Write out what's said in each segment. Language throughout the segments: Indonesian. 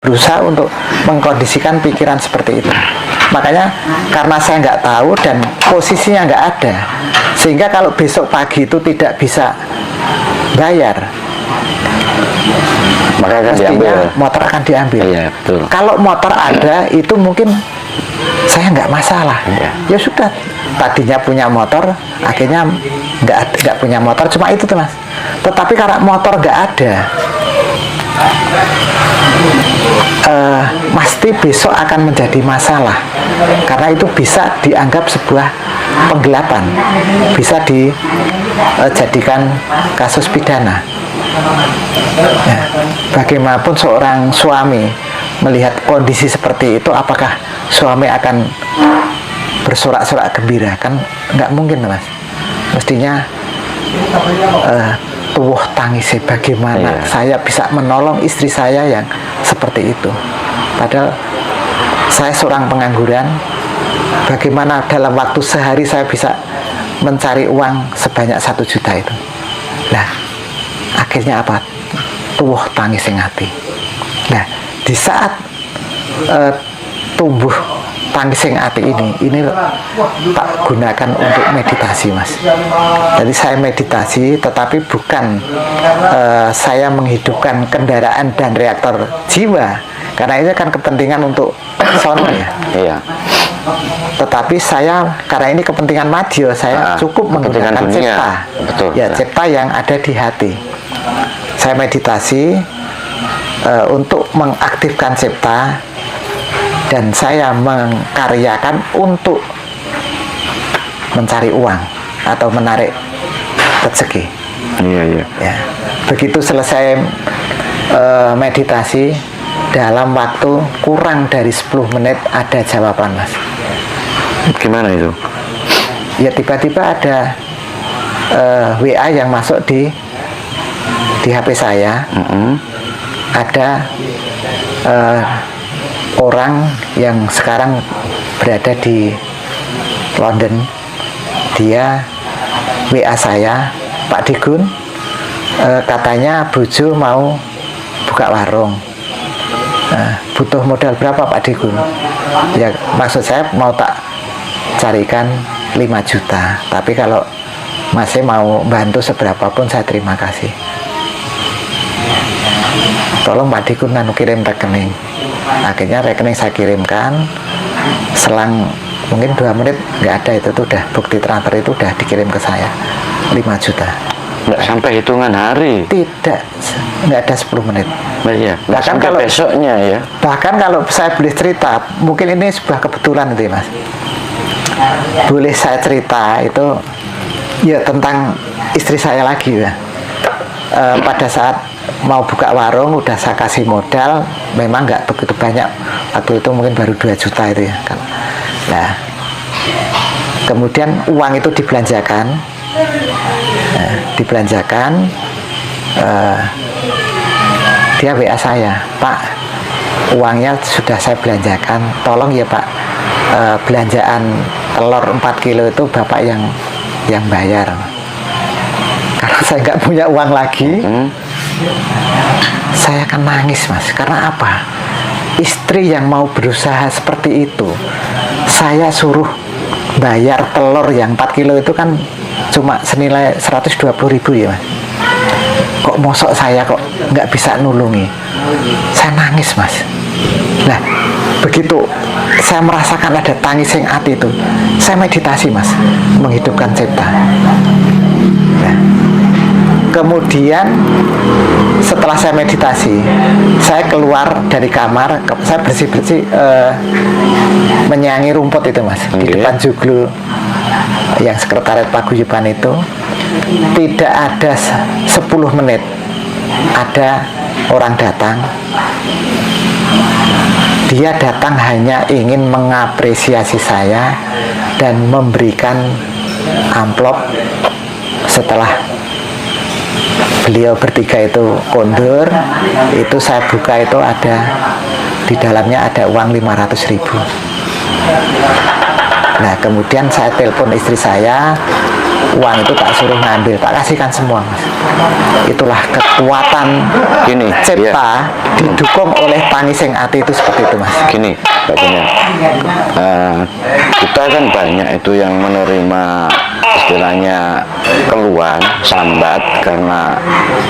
Berusaha untuk mengkondisikan pikiran seperti itu. Makanya karena saya nggak tahu dan posisinya nggak ada, sehingga kalau besok pagi itu tidak bisa bayar, maka akan mestinya diambil. motor akan diambil. Iya, betul. Kalau motor ada itu mungkin saya nggak masalah. Iya. Ya sudah, tadinya punya motor, akhirnya nggak punya motor, cuma itu tuh mas. Tetapi karena motor nggak ada, pasti besok akan menjadi masalah, karena itu bisa dianggap sebuah penggelapan, bisa dijadikan kasus pidana. Ya, bagaimanapun seorang suami melihat kondisi seperti itu, apakah suami akan bersorak-sorak gembira? Kan nggak mungkin mas. Mestinya tuwuh tangisi, bagaimana saya bisa menolong istri saya yang seperti itu. Padahal saya seorang pengangguran, bagaimana dalam waktu sehari saya bisa mencari uang sebanyak 1 juta itu. Nah, akhirnya apa? Tuwuh tangisi hati. Nah, di saat tumbuh tangis yang hati ini tak gunakan untuk meditasi mas. Jadi saya meditasi, tetapi bukan saya menghidupkan kendaraan dan reaktor jiwa, karena ini kan kepentingan untuk sono ya. Iya. Tetapi saya karena ini kepentingan madya, saya cukup menggunakan cipta. Betul, ya, cipta yang ada di hati. Saya meditasi untuk mengaktifkan cipta, dan saya mengkaryakan untuk mencari uang atau menarik rezeki. Iya. Ya. Begitu selesai meditasi, dalam waktu kurang dari 10 menit ada jawaban mas. Gimana itu? Ya tiba-tiba ada WA yang masuk di HP saya. Ada orang yang sekarang berada di London. Dia WA saya, Pak Digun, katanya Bojo mau buka warung. Butuh modal berapa Pak Digun? Ya maksud saya mau tak carikan 5 juta, tapi kalau masih mau bantu seberapapun saya terima kasih. Tolong Pak Digun kirim rekening. Akhirnya rekening saya kirimkan. Selang mungkin 2 menit nggak ada, itu tuh udah bukti transfer, itu udah dikirim ke saya 5 juta. Nggak sampai hitungan hari? Tidak, nggak ada 10 menit. Iya, Bahkan kalau besoknya ya. Bahkan kalau saya boleh cerita, mungkin ini sebuah kebetulan itu mas. Boleh saya cerita itu ya tentang istri saya lagi ya. Pada saat mau buka warung, udah saya kasih modal, memang nggak begitu banyak, waktu itu mungkin baru 2 juta itu ya kan. Nah, kemudian uang itu dibelanjakan, dia WA saya, Pak, uangnya sudah saya belanjakan, tolong ya Pak, belanjaan telur 4 kilo itu Bapak yang bayar. Karena saya nggak punya uang lagi, saya akan nangis mas. Karena apa? Istri yang mau berusaha seperti itu, saya suruh bayar telur yang 4 kilo itu kan cuma senilai 120.000 ya mas. Kok mosok saya kok nggak bisa nulungi? Saya nangis mas. Nah, begitu saya merasakan ada tangis yang hati itu, saya meditasi mas, menghidupkan cipta. Nah, kemudian setelah saya meditasi, saya keluar dari kamar, saya bersih-bersih, menyangi rumput itu mas, di depan joglo yang sekretariat paguyuban itu. Tidak ada 10 menit ada orang datang. Dia datang hanya ingin mengapresiasi saya dan memberikan amplop. Setelah beliau bertiga itu kondur, itu saya buka, itu ada di dalamnya ada uang 500.000. Nah kemudian saya telepon istri saya, uang itu tak suruh ngambil, tak kasihkan semua, Mas. Itulah kekuatan Gini, cipta didukung oleh tangising ati itu seperti itu, Mas. Gini, Pak Kurnia, kita kan banyak itu yang menerima istilahnya keluhan, sambat karena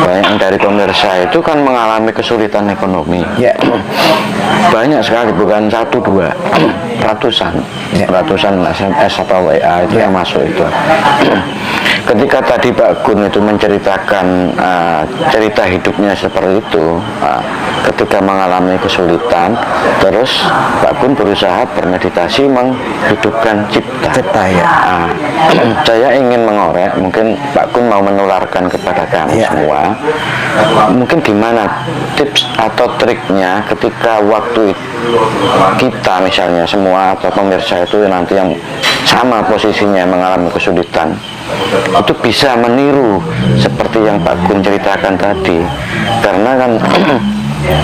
banyak yang dari pemirsa itu kan mengalami kesulitan ekonomi. Ya. Banyak sekali, bukan satu dua, ratusan, Ya. ratusan SMS atau WA itu yang masuk itu. Ketika tadi Pak Gun itu menceritakan cerita hidupnya seperti itu, ketika mengalami kesulitan, terus Pak Gun berusaha bermeditasi menghidupkan cipta. Cipta, ya. Saya ingin mengorek, mungkin Pak Gun mau menularkan kepada kami Ya. semua, mungkin gimana tips atau triknya ketika waktu kita misalnya semua atau pemirsa itu nanti yang sama posisinya mengalami kesulitan, itu bisa meniru seperti yang Pak Gun ceritakan tadi, karena kan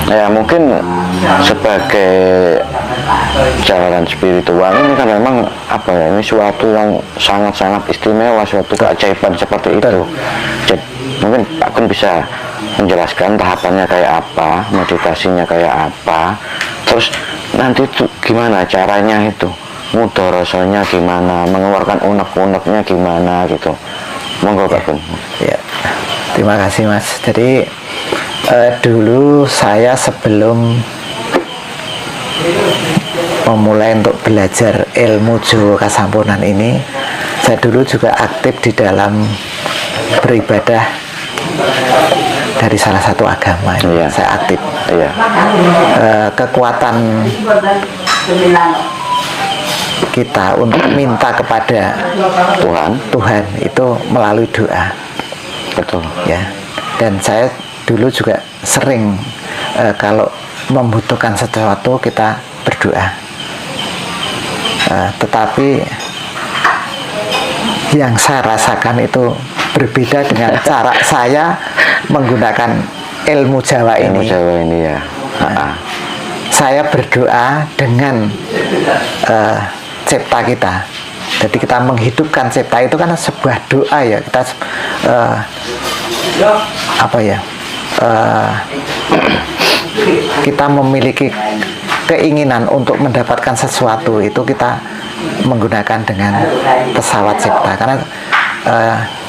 ya mungkin sebagai jalan spiritual ini kan memang apa ya, ini suatu yang sangat-sangat istimewa, suatu keajaiban seperti itu. Jadi mungkin Pak Gun bisa menjelaskan tahapannya kayak apa, meditasinya kayak apa, terus nanti itu gimana caranya itu, mudorosanya gimana, mengeluarkan unek-uneknya gimana gitu. Monggo Pak Gun. Ya, terima kasih, Mas. Jadi dulu saya sebelum memulai untuk belajar ilmu Jawa Kasampunan ini, saya dulu juga aktif di dalam beribadah dari salah satu agama. Iya. Saya aktif. Iya. Kekuatan kita untuk minta kepada Tuhan itu melalui doa. Betul. Ya, dan saya dulu juga sering kalau membutuhkan sesuatu kita berdoa. Tetapi yang saya rasakan itu berbeda dengan cara saya menggunakan ilmu Jawa Ilmu ini. Jawa ini ya. Saya berdoa dengan cipta kita. Jadi kita menghidupkan cipta itu kan sebuah doa ya. Kita apa ya? Kita memiliki keinginan untuk mendapatkan sesuatu itu kita menggunakan dengan pesawat cipta, karena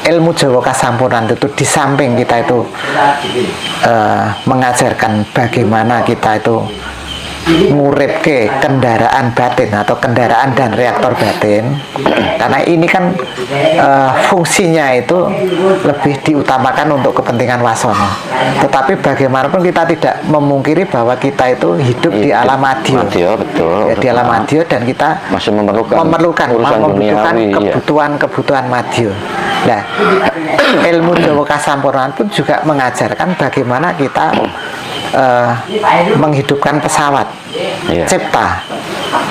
ilmu Jawa Kasampunan itu di samping kita itu mengajarkan bagaimana kita itu ngurip ke kendaraan batin atau kendaraan dan reaktor batin, karena ini kan fungsinya itu lebih diutamakan untuk kepentingan wasono. Tetapi bagaimanapun kita tidak memungkiri bahwa kita itu hidup di alam madya. Betul. Ya, di alam madya, dan kita masih membutuhkan kebutuhan madya. Nah, ilmu Jawa Kasampunan pun juga mengajarkan bagaimana kita menghidupkan pesawat cipta,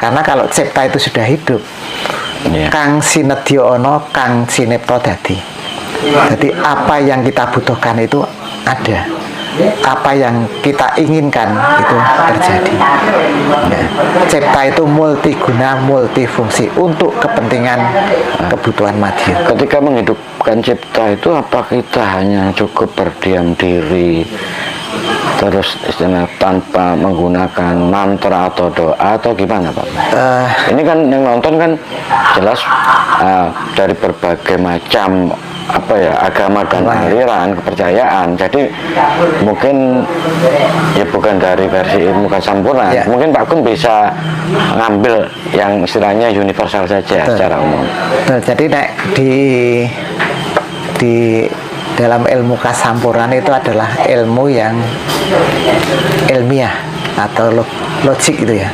karena kalau cipta itu sudah hidup, Kang Sinedya ana, Kang Sinipta dadi. Jadi apa yang kita butuhkan itu ada, apa yang kita inginkan itu terjadi. Ya. Cipta itu multiguna, multifungsi untuk kepentingan kebutuhan madya. Ketika menghidupkan cipta itu, apa kita hanya cukup berdiam diri terus istilah tanpa menggunakan mantra atau doa atau gimana Pak? Ini kan yang nonton kan jelas dari berbagai macam apa ya, agama dan aliran kepercayaan. Jadi mungkin ya bukan dari versi ilmu Kasampunan. Ya. Mungkin Pak Gun bisa ngambil yang istilahnya universal saja secara umum. Jadi di dalam ilmu Kasampunan itu adalah ilmu yang ilmiah atau logik itu ya.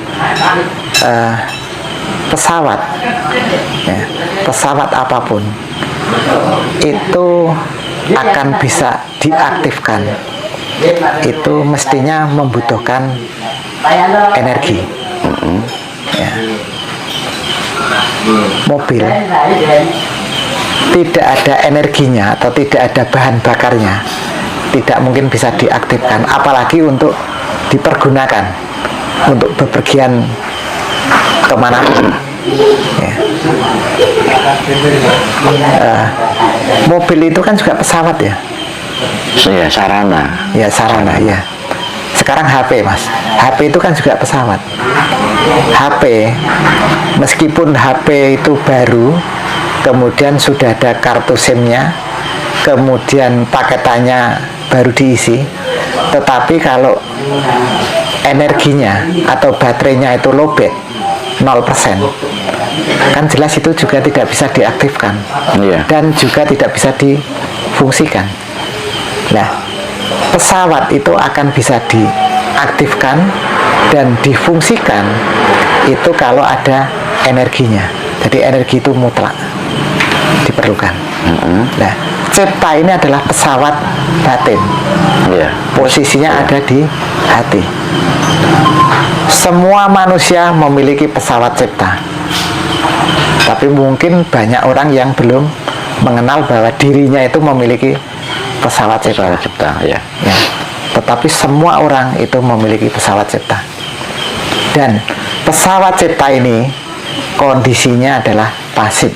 Pesawat apapun itu akan bisa diaktifkan, itu mestinya membutuhkan energi. Ya. Mobil tidak ada energinya atau tidak ada bahan bakarnya, tidak mungkin bisa diaktifkan, apalagi untuk dipergunakan untuk bepergian kemanapun. Ya. Mobil itu kan juga pesawat ya. Ya, sarana. Ya sarana ya. Sekarang HP mas, HP itu kan juga pesawat. HP, meskipun HP itu baru, kemudian sudah ada kartu SIM-nya, kemudian paketannya baru diisi, tetapi kalau energinya atau baterainya itu lowbat 0%, kan jelas itu juga tidak bisa diaktifkan. Iya. Dan juga tidak bisa difungsikan. Nah, pesawat itu akan bisa diaktifkan dan difungsikan itu kalau ada energinya. Jadi energi itu mutlak diperlukan. Nah, cipta ini adalah pesawat batin. Iya. Posisinya ada di hati. Semua manusia memiliki pesawat cipta. Tapi mungkin banyak orang yang belum mengenal bahwa dirinya itu memiliki pesawat cipta. Pesawat cipta, ya. Ya. Tetapi semua orang itu memiliki pesawat cipta. Dan pesawat cipta ini kondisinya adalah pasif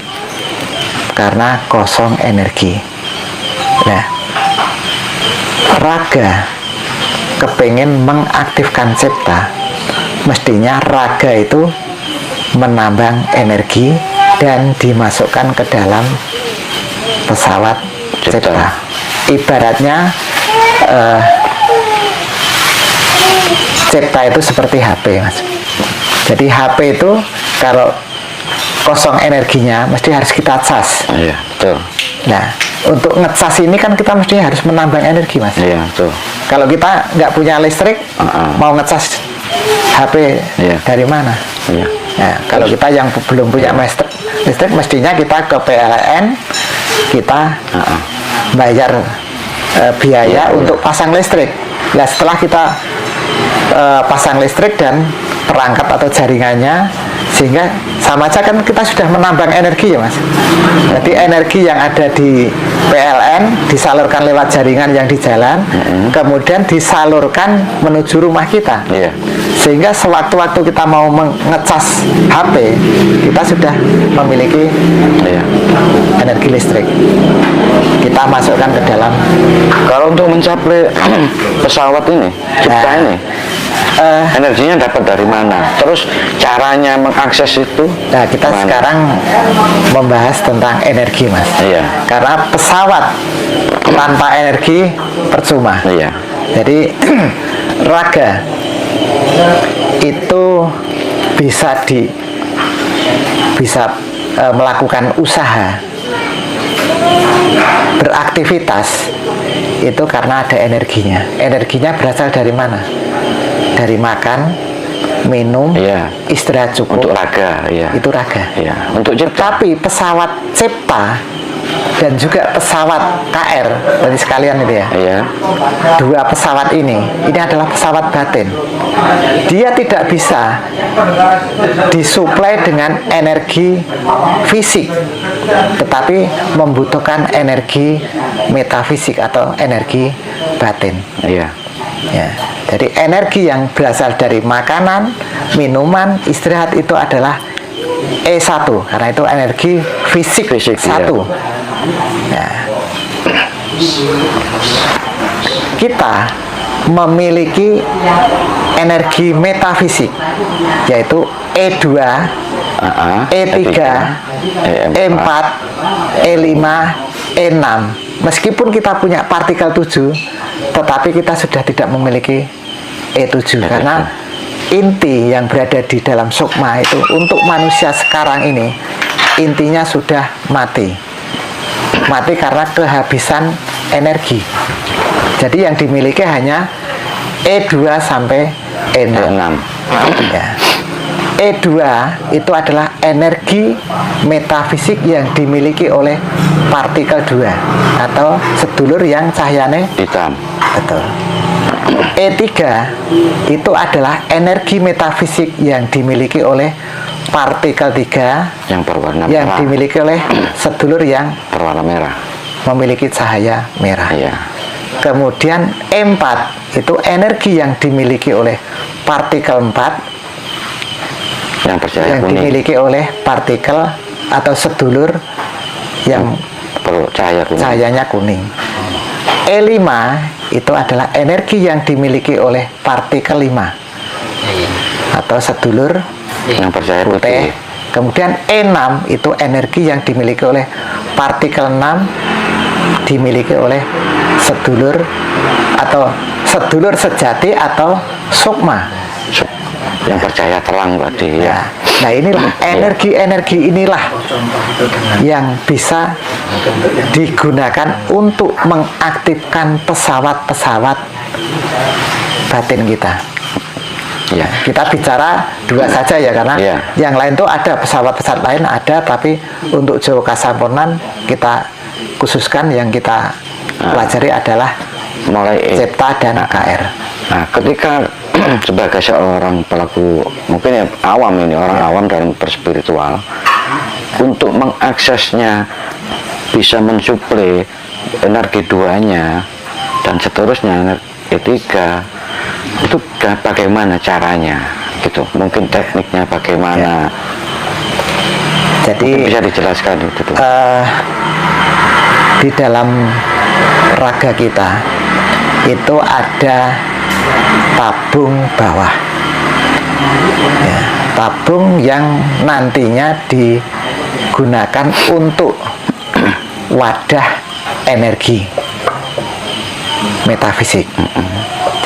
karena kosong energi. Nah, raga kepengen mengaktifkan cipta, mestinya raga itu menambang energi dan dimasukkan ke dalam pesawat cipta. Ibaratnya cipta itu seperti HP mas. Jadi HP itu kalau kosong energinya mesti harus kita cas. Iya, betul. Nah, untuk ngecas ini kan kita mesti harus menambang energi mas. Iya, betul. Kalau kita nggak punya listrik, mau ngecas HP dari mana? Iya. Nah, kalau kita yang belum punya listrik, mestinya kita ke PLN, kita bayar biaya untuk pasang listrik. Nah, setelah kita pasang listrik dan perangkat atau jaringannya, sehingga sama aja kan kita sudah menambang energi ya mas. Jadi energi yang ada di PLN disalurkan lewat jaringan yang di jalan, kemudian disalurkan menuju rumah kita. Iya. Sehingga sewaktu-waktu kita mau mengecas HP, kita sudah memiliki energi listrik. Kita masukkan ke dalam. Kalau untuk mencapai pesawat ini, cipta ini, energinya dapat dari mana? Terus caranya mengakses itu? Nah, kita gimana? sekarang membahas tentang energi, mas. Iya. Karena pesawat tanpa energi percuma. Iya. Jadi raga itu bisa melakukan usaha, beraktivitas itu karena ada energinya. Energinya berasal dari mana? Dari makan, minum, istirahat cukup. Untuk raga, itu raga. Untuk cipta. Tapi pesawat cipta dan juga pesawat KR dari sekalian itu ya. Dua pesawat ini adalah pesawat batin. Dia tidak bisa disuplai dengan energi fisik, tetapi membutuhkan energi metafisik atau energi batin. Iya. Ya, jadi energi yang berasal dari makanan, minuman, istirahat itu adalah E1 karena itu energi fisik 1. Nah, kita memiliki energi metafisik yaitu E2, E3, E4, E5, E6. Meskipun kita punya partikel 7, tetapi kita sudah tidak memiliki E7 karena inti yang berada di dalam sukma itu untuk manusia sekarang ini intinya sudah mati karena kehabisan energi. Jadi yang dimiliki hanya E2 sampai E6. Ya. E2 itu adalah energi metafisik yang dimiliki oleh partikel 2 atau sedulur yang cahayanya hitam. Betul. E3 itu adalah energi metafisik yang dimiliki oleh partikel 3 yang berwarna yang merah. dimiliki oleh sedulur yang berwarna merah, memiliki cahaya merah. Iya. Kemudian E4 itu energi yang dimiliki oleh partikel 4 yang bercahaya yang kuning, dimiliki oleh partikel atau sedulur yang bercahaya kuning. cahayanya kuning. E5 itu adalah energi yang dimiliki oleh partikel 5 atau sedulur Yang bercahaya putih. putih. Kemudian E6 itu energi yang dimiliki oleh partikel 6 dimiliki oleh sedulur atau sedulur sejati atau sukma. Yang bercahaya terang tadi ya. Nah inilah energi-energi inilah yang bisa digunakan untuk mengaktifkan pesawat-pesawat batin kita. Ya. Kita bicara dua saja ya, karena Iya. yang lain tuh ada, pesawat-pesawat lain ada, tapi untuk Jawa Kasampunan kita khususkan yang kita pelajari adalah Mulai Cipta dan KR. Nah, ketika sebagai seorang pelaku mungkin ya awam ini, orang awam dalam berspiritual, untuk mengaksesnya bisa mensuplai energi duanya dan seterusnya energi 3 itu bagaimana caranya gitu, mungkin tekniknya bagaimana, Jadi mungkin bisa dijelaskan itu tuh. di dalam raga kita itu ada tabung bawah ya, tabung yang nantinya digunakan untuk wadah energi metafisik.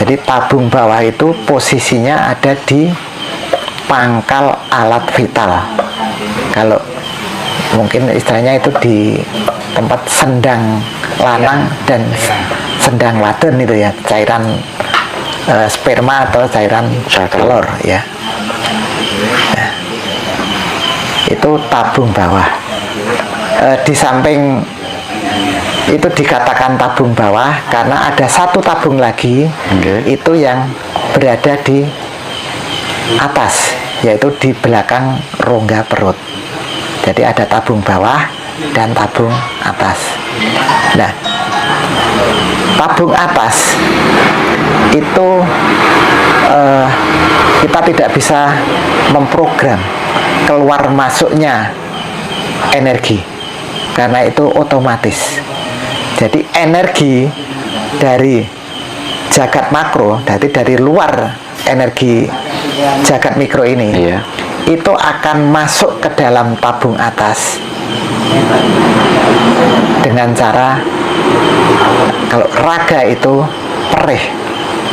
Jadi tabung bawah itu posisinya ada di pangkal alat vital. Kalau mungkin istilahnya itu di tempat sendang lanang dan sendang wadon itu ya, cairan sperma atau cairan telur ya. Nah, itu tabung bawah. Di samping itu dikatakan tabung bawah karena ada satu tabung lagi itu yang berada di atas, yaitu di belakang rongga perut. Jadi ada tabung bawah dan tabung atas. Nah, tabung atas itu kita tidak bisa memprogram keluar masuknya energi karena itu otomatis. Jadi energi dari jagat makro, dari luar energi jagat mikro ini, Iya. itu akan masuk ke dalam tabung atas dengan cara, kalau raga itu perih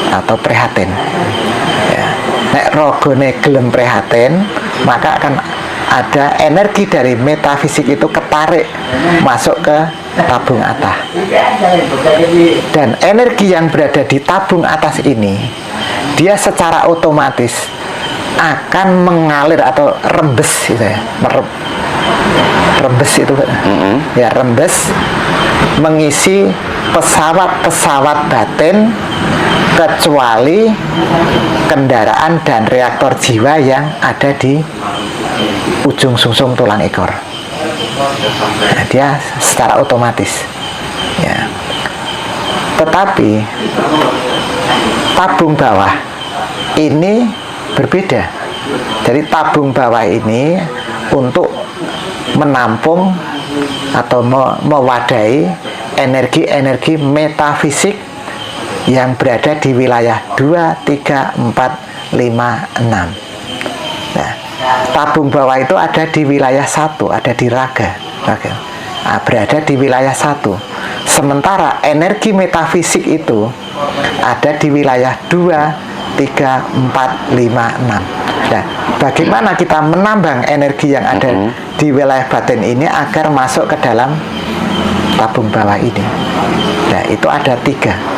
atau prihatin ya. Nek rogone gelem prihatin, maka akan ada energi dari metafisik itu ketarik masuk ke tabung atas, dan energi yang berada di tabung atas ini dia secara otomatis akan mengalir atau rembes gitu ya, rembes itu ya, rembes mengisi pesawat-pesawat batin kecuali kendaraan dan reaktor jiwa yang ada di ujung sumsum tulang ekor. Nah, dia secara otomatis ya. Tetapi tabung bawah ini berbeda. Jadi tabung bawah ini untuk menampung atau mewadahi energi-energi metafisik yang berada di wilayah 2, 3, 4, 5, 6. Nah, tabung bawah itu ada di wilayah 1, ada di raga. Nah, berada di wilayah 1. Sementara energi metafisik itu ada di wilayah 2, 3, 4, 5, 6. Nah, bagaimana kita menambang energi yang ada di wilayah batin ini agar masuk ke dalam tabung bawah ini? Nah, itu ada 3.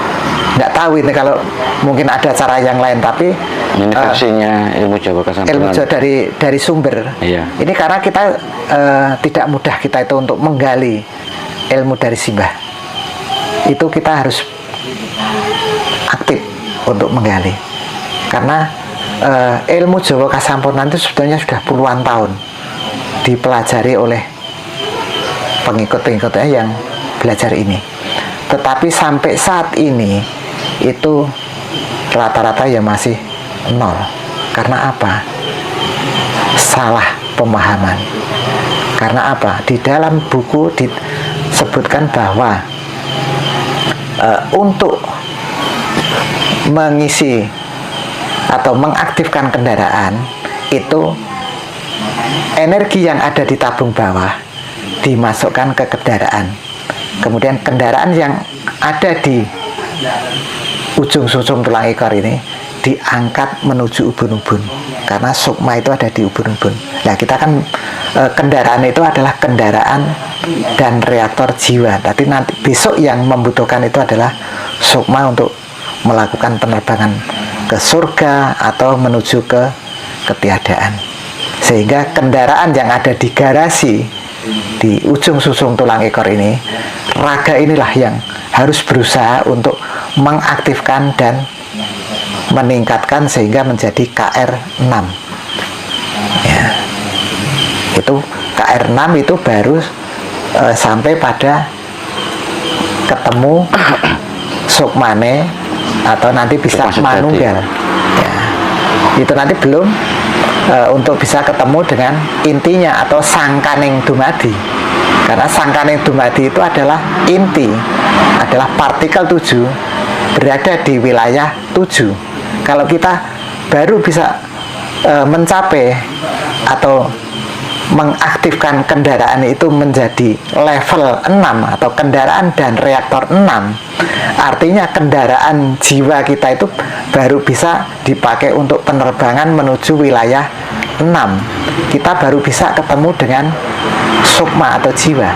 Nggak tahu ini, kalau mungkin ada cara yang lain, tapi ini versinya ilmu Jawa Kasampunan. ilmu Jawa dari sumber. Iya. Ini karena kita tidak mudah kita itu untuk menggali ilmu dari simbah. Itu kita harus aktif untuk menggali, karena ilmu Jawa Kasampunan itu sebetulnya sudah puluhan tahun dipelajari oleh pengikut-pengikutnya yang belajar ini. Tetapi sampai saat ini itu rata-rata ya masih 0. Karena apa? salah pemahaman. Karena apa? Di dalam buku disebutkan bahwa untuk mengisi atau mengaktifkan kendaraan itu energi yang ada di tabung bawah dimasukkan ke kendaraan. Kemudian kendaraan yang ada di ujung-ujung tulang ekor ini diangkat menuju ubun-ubun, karena sukma itu ada di ubun-ubun. Nah, kita kan kendaraan itu adalah kendaraan dan reaktor jiwa. Tapi nanti besok yang membutuhkan itu adalah sukma untuk melakukan penerbangan ke surga atau menuju ke ketiadaan. Sehingga kendaraan yang ada di garasi di ujung susung tulang ekor ini, raga inilah yang harus berusaha untuk mengaktifkan dan meningkatkan sehingga menjadi KR6 ya. Itu KR6 itu baru sampai pada ketemu sukmane atau nanti bisa manunggal ya. Itu nanti belum untuk bisa ketemu dengan intinya atau sangkaning dumadi, karena sangkaning dumadi itu adalah inti, adalah partikel 7 berada di wilayah 7. Kalau kita baru bisa mencapai atau mengaktifkan kendaraan itu menjadi level 6 atau kendaraan dan reaktor 6, artinya kendaraan jiwa kita itu baru bisa dipakai untuk penerbangan menuju wilayah 6. Kita baru bisa ketemu dengan sukma atau jiwa.